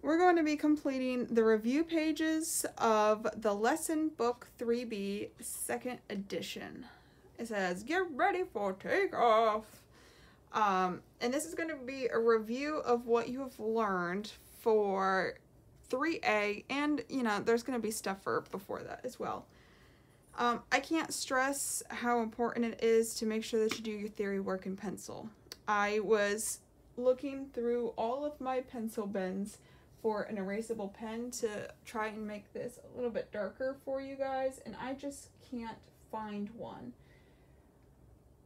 we're going to be completing the review pages of the Lesson Book 3B, 2nd edition. It says, get ready for takeoff. And this is going to be a review of what you have learned for 3A, and, you know, there's going to be stuff for before that as well. I can't stress how important it is to make sure that you do your theory work in pencil. I was looking through all of my pencil bins for an erasable pen to try and make this a little bit darker for you guys, and I just can't find one.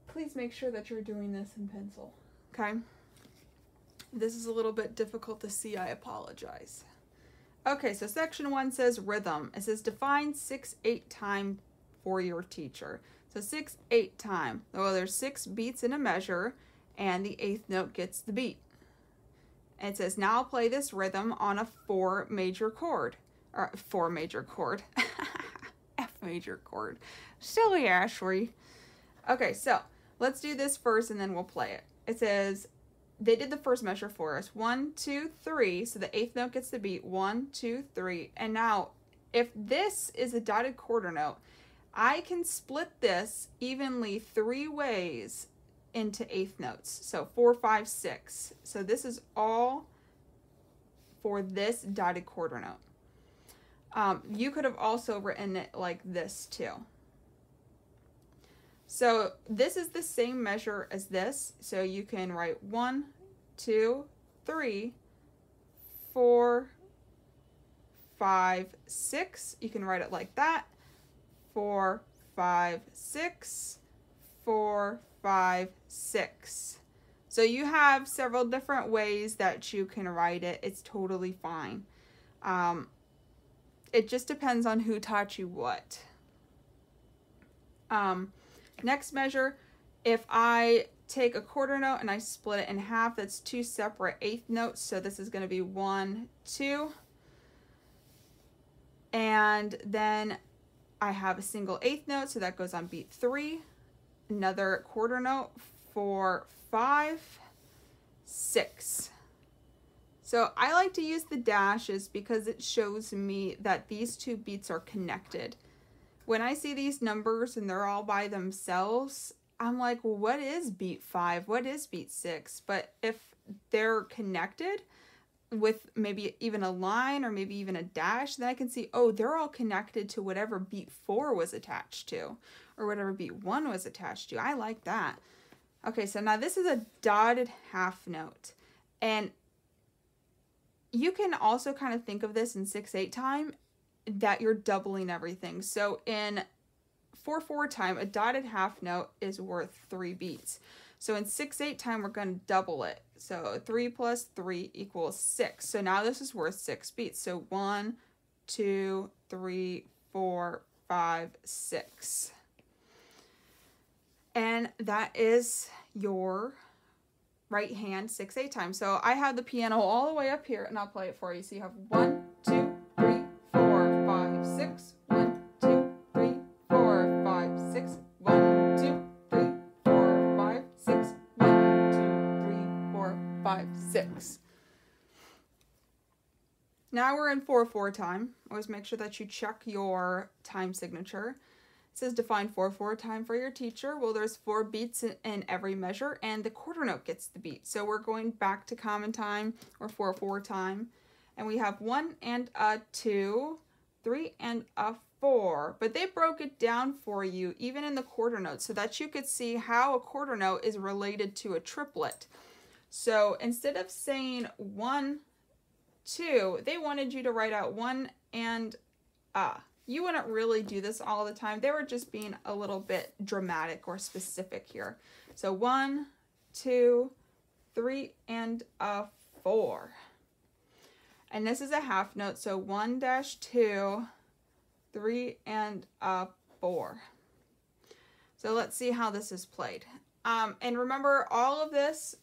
Please make sure that you're doing this in pencil, okay? This is a little bit difficult to see, I apologize. Okay, so section 1 says rhythm. It says define 6/8 time for your teacher. So 6/8 time. Well, there's 6 beats in a measure, and the 8th note gets the beat. And it says now play this rhythm on a 4 major chord. Or 4 major chord. F major chord. Silly Ashley. Okay, so let's do this first and then we'll play it. It says they did the first measure for us. 1, 2, 3. So the 8th note gets the beat. 1, 2, 3. And now, if this is a dotted quarter note, I can split this evenly 3 ways into 8th notes. So 4, 5, 6. So this is all for this dotted quarter note. You could have also written it like this too. So this is the same measure as this. So you can write 1, 2, 3, 4, 5, 6. You can write it like that. 4, 5, 6, 4, 5, 6. So you have several different ways that you can write it. It's totally fine. It just depends on who taught you what. Next measure, if I take a quarter note and I split it in half, that's 2 separate 8th notes. So this is going to be 1, 2. And then I have a single 8th note, so that goes on beat 3. Another quarter note, 4, 5, 6. So I like to use the dashes because it shows me that these 2 beats are connected. When I see these numbers and they're all by themselves, I'm like, well, what is beat 5? What is beat 6? But if they're connected with maybe even a line or maybe even a dash, then I can see, oh, they're all connected to whatever beat 4 was attached to or whatever beat 1 was attached to. I like that. Okay, so now this is a dotted half note. And you can also kind of think of this in 6/8 time that you're doubling everything. So in 4/4 time, a dotted half note is worth 3 beats. So in 6/8 time, we're going to double it. So 3 plus 3 equals 6. So now this is worth 6 beats. So 1, 2, 3, 4, 5, 6. And that is your right hand 6/8 time. So I have the piano all the way up here, and I'll play it for you. So you have 1, 2, 3, 4, 5, 6. 1, 2, 3, 4, 5, 6. 1, 2, 3, 4, 5, 6. 1, 2, 3, 4, 5, 6. Now we're in 4/4 time. Always make sure that you check your time signature. It says define 4/4 time for your teacher. Well, there's 4 beats in every measure, and the quarter note gets the beat. So we're going back to common time or 4/4 time. And we have 1 and a 2, 3 and a 4. But they broke it down for you, even in the quarter note, so that you could see how a quarter note is related to a triplet. So instead of saying 1, 2, they wanted you to write out 1 and a. You wouldn't really do this all the time. They were just being a little bit dramatic or specific here. So 1, 2, 3 and a 4. And this is a half note, so 1 dash 2, 3 and a 4. So let's see how this is played. And remember, all of this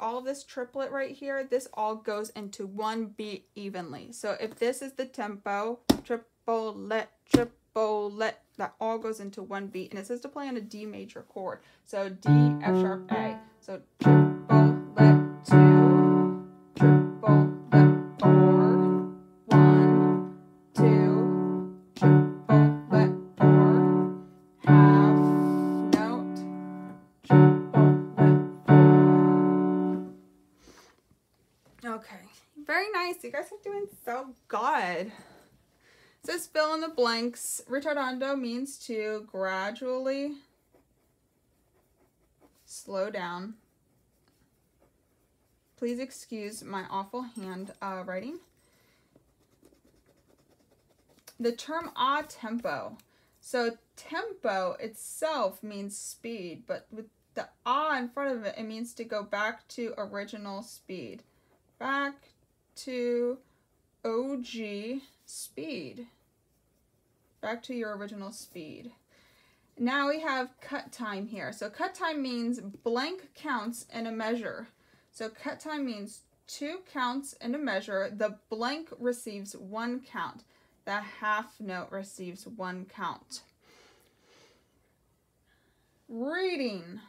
triplet right here, this all goes into 1 beat evenly. So if this is the tempo, triplet, triplet, that all goes into 1 beat. And it says to play on a D major chord. So D, F sharp, A. So triplet 2, triplet 4, Very nice. You guys are doing so good. It says fill in the blanks. Retardando means to gradually slow down. Please excuse my awful hand writing. The term a tempo. So tempo itself means speed, but with the a in front of it, it means to go back to original speed. Back to OG speed. Back to your original speed. Now we have cut time here. So cut time means blank counts in a measure. So cut time means 2 counts in a measure. The blank receives 1 count. The half note receives 1 count. Reading.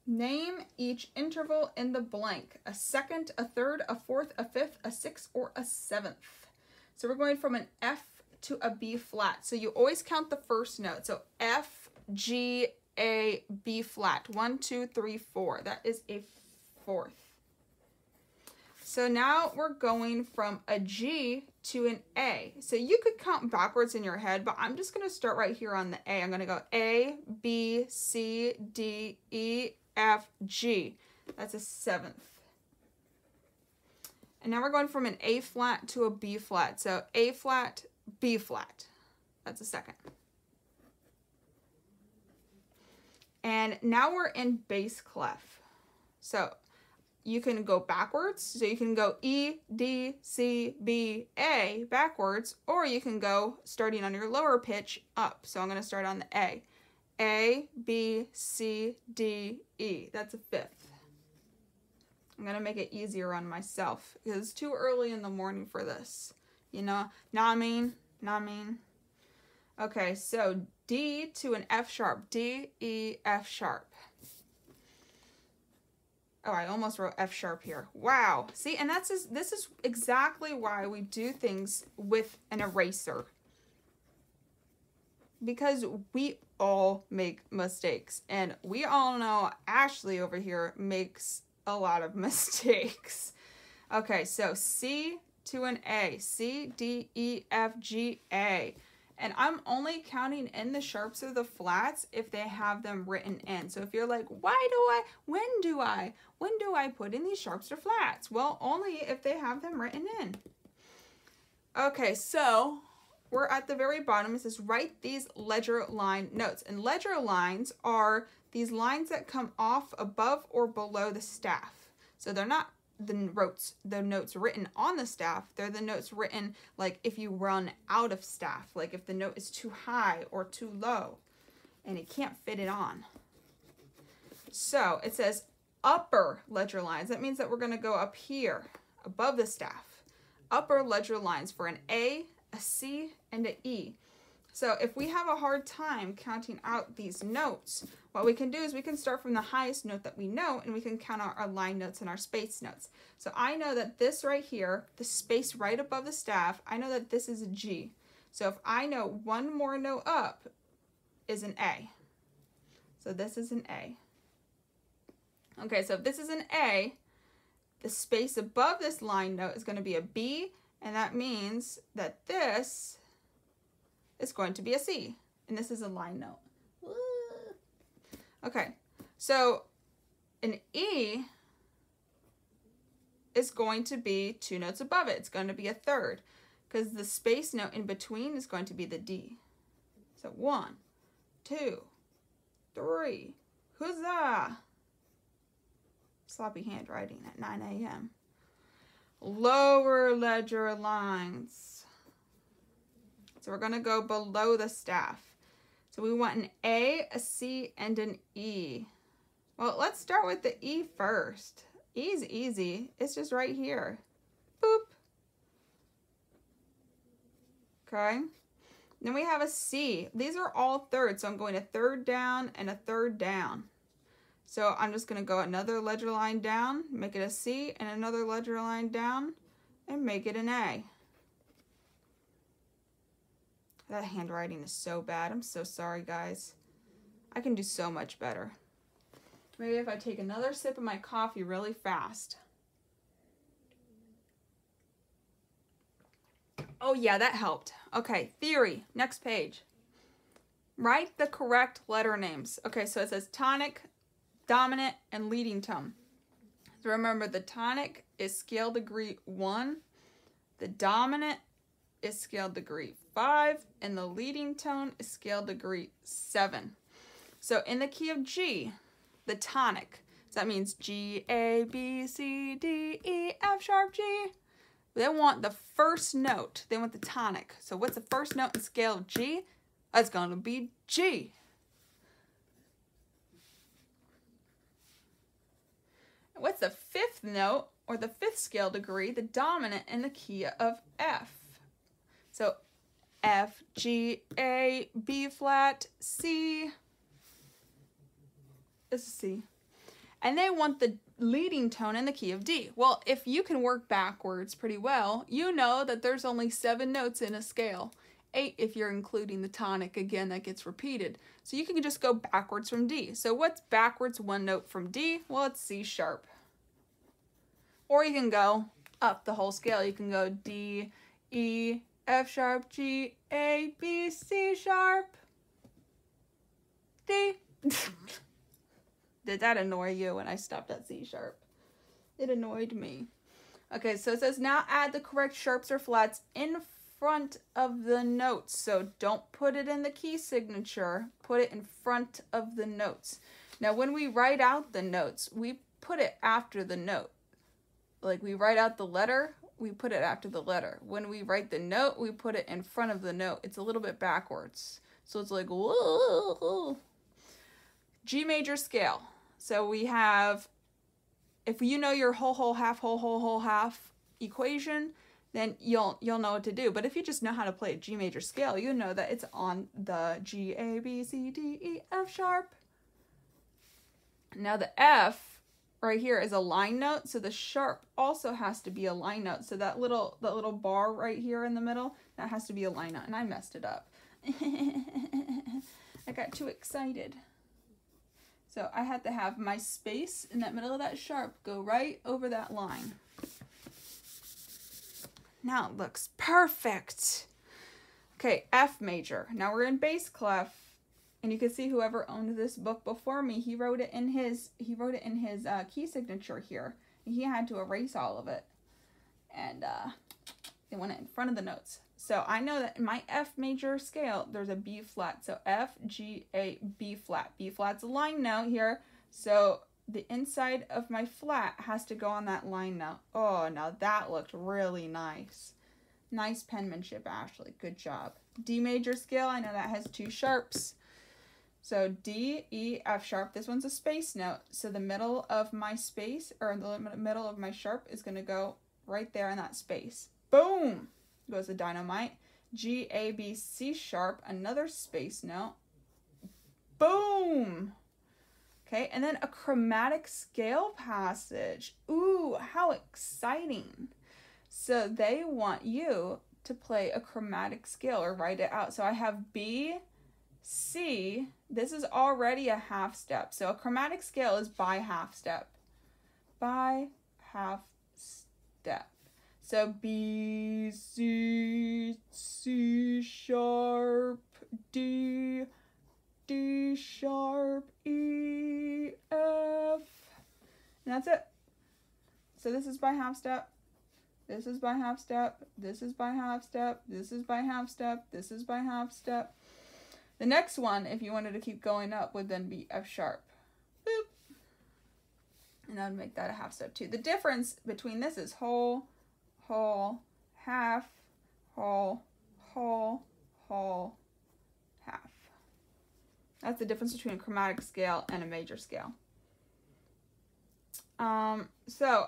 Name each interval in the blank. A second, a third, a fourth, a fifth, a sixth, or a seventh. So we're going from an F to a B flat. So you always count the first note. So F, G, A, B flat. 1, 2, 3, 4. That is a fourth. So now we're going from a G to an A. So you could count backwards in your head, but I'm just going to start right here on the A. I'm going to go A, B, C, D, E, F, G. That's a seventh. And now we're going from an A flat to a B flat. So A flat, B flat. That's a second. And now we're in bass clef. So you can go backwards. So you can go E, D, C, B, A backwards, or you can go starting on your lower pitch up. So I'm going to start on the A. A, B, C, D, E. That's a fifth. I'm going to make it easier on myself because it's too early in the morning for this. You know, nah mean. Okay, so D to an F sharp. D, E, F sharp. Oh, I almost wrote F sharp here. Wow. See, and this is exactly why we do things with an eraser. Because we all make mistakes. And we all know Ashley over here makes a lot of mistakes. Okay, so C to an A. C, D, E, F, G, A. And I'm only counting in the sharps or the flats if they have them written in. So if you're like, when do I put in these sharps or flats? Well, only if they have them written in. Okay, so we're at the very bottom. It says write these ledger line notes. And ledger lines are these lines that come off above or below the staff. So they're not the notes written on the staff. They're the notes written like if you run out of staff, like if the note is too high or too low and it can't fit it on. So it says upper ledger lines. That means that we're going to go up here above the staff. Upper ledger lines for an A, a C, and an E. So if we have a hard time counting out these notes, what we can do is we can start from the highest note that we know and we can count out our line notes and our space notes. So I know that this right here, the space right above the staff, I know that this is a G. So if I know one more note up is an A. So this is an A. Okay, so if this is an A, the space above this line note is going to be a B, and that means that this is going to be a C, and this is a line note. Okay, so an E is going to be 2 notes above it. It's going to be a third, because the space note in between is going to be the D. So 1, 2, 3, huzzah! Sloppy handwriting at 9 a.m. Lower ledger lines. So we're going to go below the staff. So we want an A, a C, and an E. Well, let's start with the E first. E is easy. It's just right here. Boop. Okay. Then we have a C. These are all thirds, so I'm going a third down and a third down. So I'm just going to go another ledger line down, make it a C, and another ledger line down, and make it an A. That handwriting is so bad. I'm so sorry, guys. I can do so much better. Maybe if I take another sip of my coffee really fast. Oh yeah, that helped. Okay, theory. Next page. Write the correct letter names. Okay, so it says tonic, dominant, and leading tone. So remember, the tonic is scale degree 1, the dominant is scale degree 5, and the leading tone is scale degree 7. So in the key of G, the tonic, so that means G, A, B, C, D, E, F sharp, G. They want the first note. They want the tonic. So what's the first note in scale of G? That's going to be G. What's the fifth note, or the fifth scale degree, the dominant in the key of F? So F, G, A, B flat, C. This is C. And they want the leading tone in the key of D. Well, if you can work backwards pretty well, you know that there's only 7 notes in a scale. 8 if you're including the tonic again that gets repeated. So you can just go backwards from D. So what's backwards 1 note from D? Well, it's C sharp. Or you can go up the whole scale. You can go D, E, F sharp, G, A, B, C sharp, D. Did that annoy you when I stopped at C sharp? It annoyed me. Okay, so it says now add the correct sharps or flats in front of the notes. So don't put it in the key signature. Put it in front of the notes. Now when we write out the notes, we put it after the note. Like we write out the letter, we put it after the letter. When we write the note, we put it in front of the note. It's a little bit backwards. So it's like, whoa. G major scale. So we have, if you know your whole, half equation, then you'll know what to do. But if you just know how to play a G major scale, you know that it's on the G, A, B, C, D, E, F sharp. Now the F right here is a line note, so the sharp also has to be a line note. So that little bar right here in the middle, that has to be a line note, and I messed it up. I got too excited. So I had to have my space in that middle of that sharp go right over that line. Now it looks perfect. Okay, F major. Now we're in bass clef, and you can see whoever owned this book before me, he wrote it in his key signature here. He had to erase all of it, and they went it in front of the notes. So I know that in my F major scale, there's a B flat. So F, G, A, B flat. B flat's a line note here. So the inside of my flat has to go on that line note. Oh, now that looked really nice. Nice penmanship, Ashley. Good job. D major scale, I know that has 2 sharps. So D, E, F sharp. This one's a space note. So the middle of my space, or the middle of my sharp, is going to go right there in that space. Boom! Goes the dynamite. G, A, B, C sharp, another space note. Boom! Okay, and then a chromatic scale passage. Ooh, how exciting. So they want you to play a chromatic scale or write it out. So I have B, C. This is already a half step. So a chromatic scale is by half step. By half step. So B, C, C sharp, D, D sharp, E, F. And that's it. So this is by half step. This is by half step. This is by half step. This is by half step. This is by half step. The next one, if you wanted to keep going up, would then be F sharp. Boop. And that would make that a half step too. The difference between this is whole, whole, half, whole, whole, whole, half. That's the difference between a chromatic scale and a major scale. So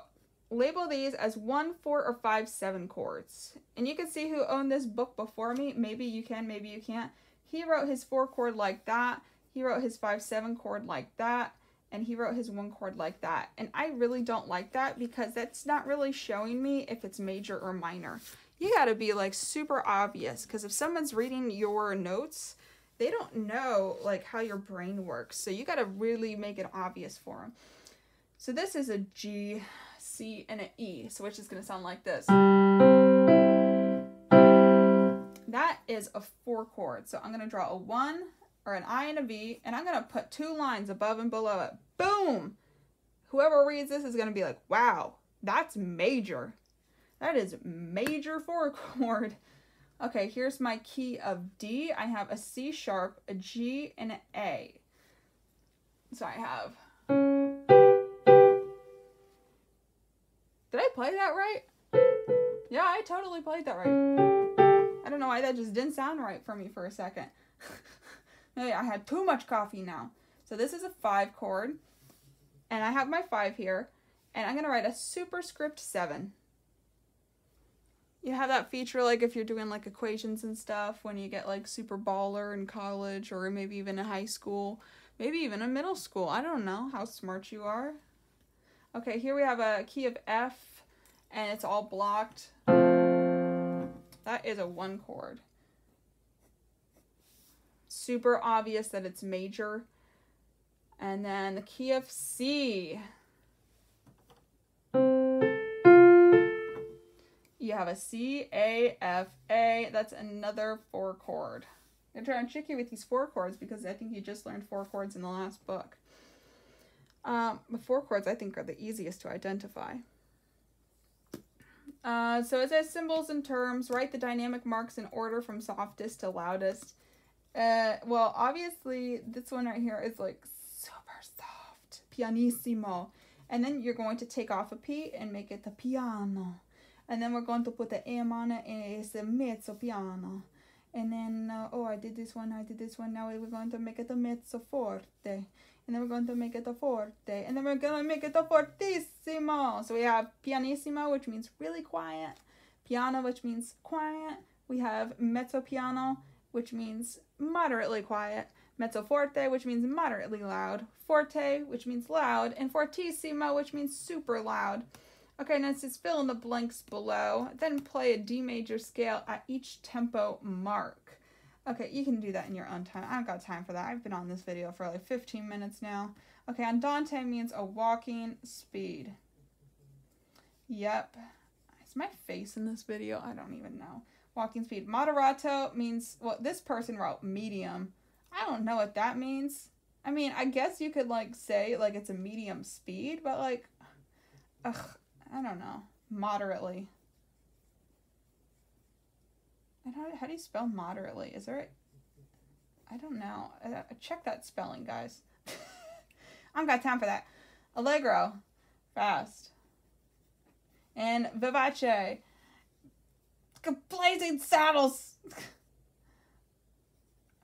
label these as 1, 4, or 5, 7 chords. And you can see who owned this book before me. Maybe you can, maybe you can't. He wrote his 4 chord like that. He wrote his 5, 7 chord like that. And he wrote his 1 chord like that. And I really don't like that because that's not really showing me if it's major or minor. You gotta be like super obvious, because if someone's reading your notes, they don't know like how your brain works. So you gotta really make it obvious for them. So this is a G, C, and an E, so which is gonna sound like this. That is a 4 chord. So I'm going to draw a 1 or an I and a V, and I'm going to put 2 lines above and below it. Boom! Whoever reads this is going to be like, wow, that's major. That is major 4 chord. Okay, here's my key of D. I have a C sharp, a G, and an A. So I have... Did I play that right? Yeah, I totally played that right. I don't know why that just didn't sound right for me for a second. Maybe I had too much coffee now. So this is a 5 chord. And I have my 5 here. And I'm going to write a superscript 7. You have that feature like if you're doing like equations and stuff when you get like super baller in college or maybe even in high school. Maybe even in middle school. I don't know how smart you are. Okay, here we have a key of F and it's all blocked. That is a 1 chord. Super obvious that it's major. And then the key of C. You have a C, A, F, A. That's another 4 chord. I'm trying to trick you with these 4 chords because I think you just learned 4 chords in the last book. The 4 chords I think are the easiest to identify. So it says symbols and terms. Write the dynamic marks in order from softest to loudest. Well, obviously this one right here is like super soft, pianissimo. And then you're going to take off a P and make it the piano. And then we're going to put the M on it and it's a mezzo piano. And then, oh, I did this one. Now we're going to make it a mezzo forte. And then we're going to make it a forte. And then we're going to make it a fortissimo. So we have pianissimo, which means really quiet. Piano, which means quiet. We have mezzo piano, which means moderately quiet. Mezzo forte, which means moderately loud. Forte, which means loud. And fortissimo, which means super loud. Okay, now it says fill in the blanks below. Then play a D major scale at each tempo mark. Okay, you can do that in your own time. I haven't got time for that. I've been on this video for like 15 minutes now. Okay, andante means a walking speed. Yep. Is my face in this video? I don't even know. Walking speed. Moderato means, well, this person wrote medium. I don't know what that means. I mean, I guess you could like say like it's a medium speed, but like, ugh. I don't know. Moderately. And how do you spell moderately? Is there I don't know. Check that spelling, guys. I don't got time for that. Allegro. Fast. And vivace. Blazing saddles.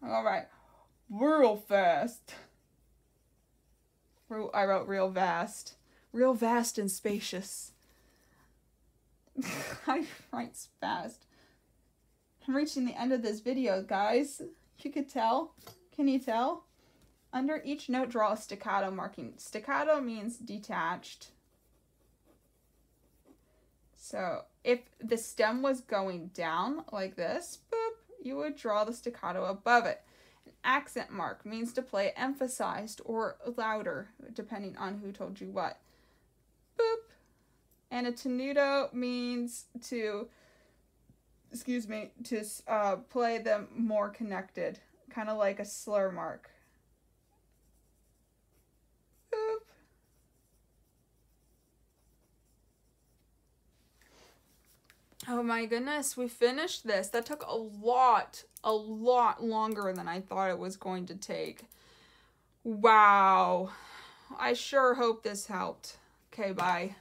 Alright. Real fast. I wrote real vast. Real vast and spacious. I write fast. I'm reaching the end of this video, guys. You could tell. Can you tell? Under each note, draw a staccato marking. Staccato means detached. So if the stem was going down like this, boop, you would draw the staccato above it. An accent mark means to play emphasized or louder, depending on who told you what. Boop. And a tenuto means to, play them more connected, kind of like a slur mark. Boop. Oh my goodness, we finished this. That took a lot longer than I thought it was going to take. Wow. I sure hope this helped. Okay, bye.